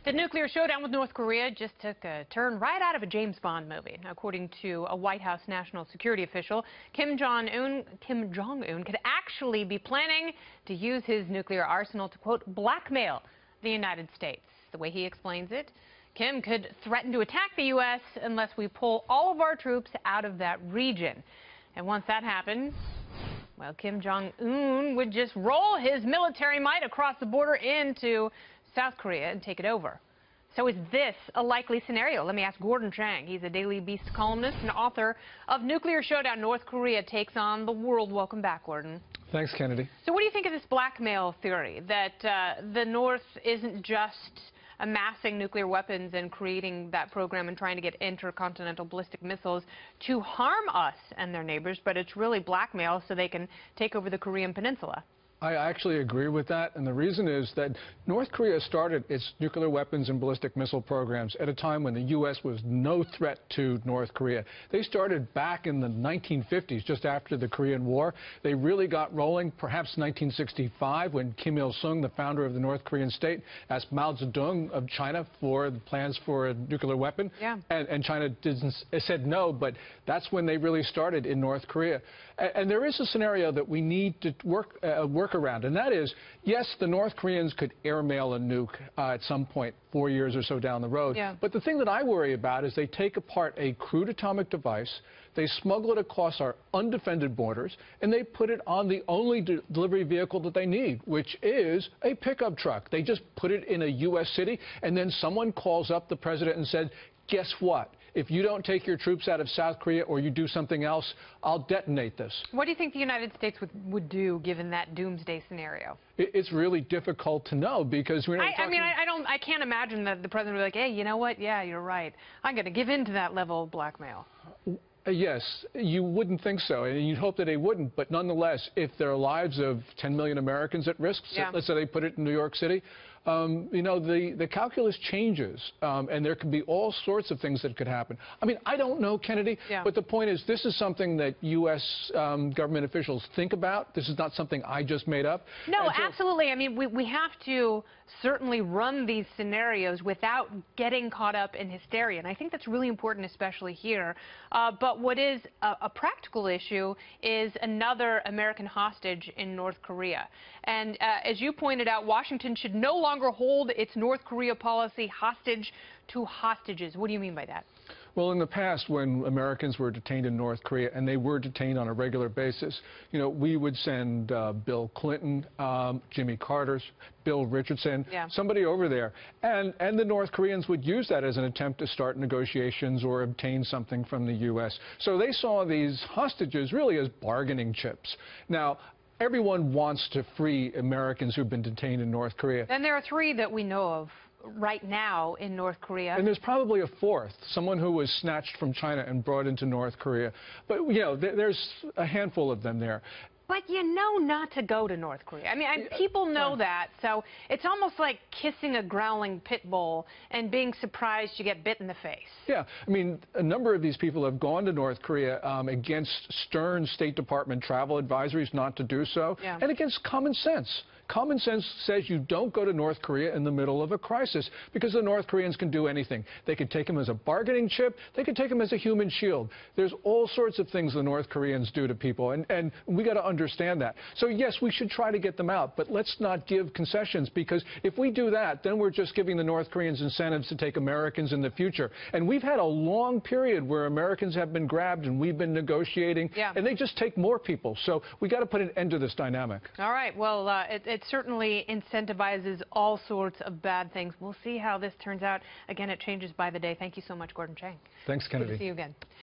The nuclear showdown with North Korea just took a turn right out of a James Bond movie. According to a White House national security official, Kim Jong-un could actually be planning to use his nuclear arsenal to, quote, blackmail the United States. The way he explains it, Kim could threaten to attack the U.S. unless we pull all of our troops out of that region. And once that happens, well, Kim Jong-un would just roll his military might across the border into South Korea and take it over. So is this a likely scenario? Let me ask Gordon Chang. He's a Daily Beast columnist and author of Nuclear Showdown, North Korea Takes on the World. Welcome back, Gordon. Thanks, Kennedy. So what do you think of this blackmail theory, that the North isn't just amassing nuclear weapons and creating that program and trying to get intercontinental ballistic missiles to harm us and their neighbors, but it's really blackmail so they can take over the Korean Peninsula? I actually agree with that, and the reason is that North Korea started its nuclear weapons and ballistic missile programs at a time when the U.S. was no threat to North Korea. They started back in the 1950s, just after the Korean War. They really got rolling perhaps 1965 when Kim Il-sung, the founder of the North Korean state, asked Mao Zedong of China for the plans for a nuclear weapon. Yeah. And China said no, but that's when they really started in North Korea. And there is a scenario that we need to work around, and that is, yes, the North Koreans could airmail a nuke at some point 4 years or so down the road. Yeah. But the thing that I worry about is they take apart a crude atomic device, they smuggle it across our undefended borders, and they put it on the only delivery vehicle that they need, which is a pickup truck. They just put it in a U.S. city, and then someone calls up the president and said, guess what? If you don't take your troops out of South Korea or you do something else, I'll detonate this. What do you think the United States would do given that doomsday scenario? It's really difficult to know because we're not talking... I can't imagine that the president would be like, hey, you know what? Yeah, you're right. I'm going to give in to that level of blackmail. Yes, you wouldn't think so, and you'd hope that they wouldn't. But nonetheless, if there are lives of 10 million Americans at risk, yeah. Let's say they put it in New York City, you know, the calculus changes, and there could be all sorts of things that could happen. I mean, I don't know, Kennedy, yeah. But the point is, this is something that U.S. Government officials think about. This is not something I just made up. No, absolutely. I mean, we have to certainly run these scenarios without getting caught up in hysteria, and I think that's really important, especially here. But what is a practical issue is another American hostage in North Korea. And as you pointed out, Washington should no longer hold its North Korea policy hostage to hostages. What do you mean by that? Well, in the past, when Americans were detained in North Korea, and they were detained on a regular basis, you know, we would send Bill Clinton, Jimmy Carter, Bill Richardson, yeah. somebody over there. And the North Koreans would use that as an attempt to start negotiations or obtain something from the U.S. So they saw these hostages really as bargaining chips. Now, everyone wants to free Americans who've been detained in North Korea. And there are 3 that we know of right now in North Korea. And there's probably a 4th, someone who was snatched from China and brought into North Korea. But, you know, there's a handful of them there. But you know not to go to North Korea. I mean, people know that, so it's almost like kissing a growling pit bull and being surprised you get bit in the face. Yeah, I mean, a number of these people have gone to North Korea against stern State Department travel advisories not to do so, yeah. and against common sense. Common sense says you don't go to North Korea in the middle of a crisis because the North Koreans can do anything. They could take them as a bargaining chip. They could take them as a human shield. There's all sorts of things the North Koreans do to people, and we got to understand that. So, yes, we should try to get them out, but let's not give concessions, because if we do that, then we're just giving the North Koreans incentives to take Americans in the future. And we've had a long period where Americans have been grabbed and we've been negotiating, yeah. and they just take more people. So we got to put an end to this dynamic. All right. Well, it certainly incentivizes all sorts of bad things. We'll see how this turns out. Again, it changes by the day. Thank you so much, Gordon Chang. Thanks, Kennedy. Good to see you again.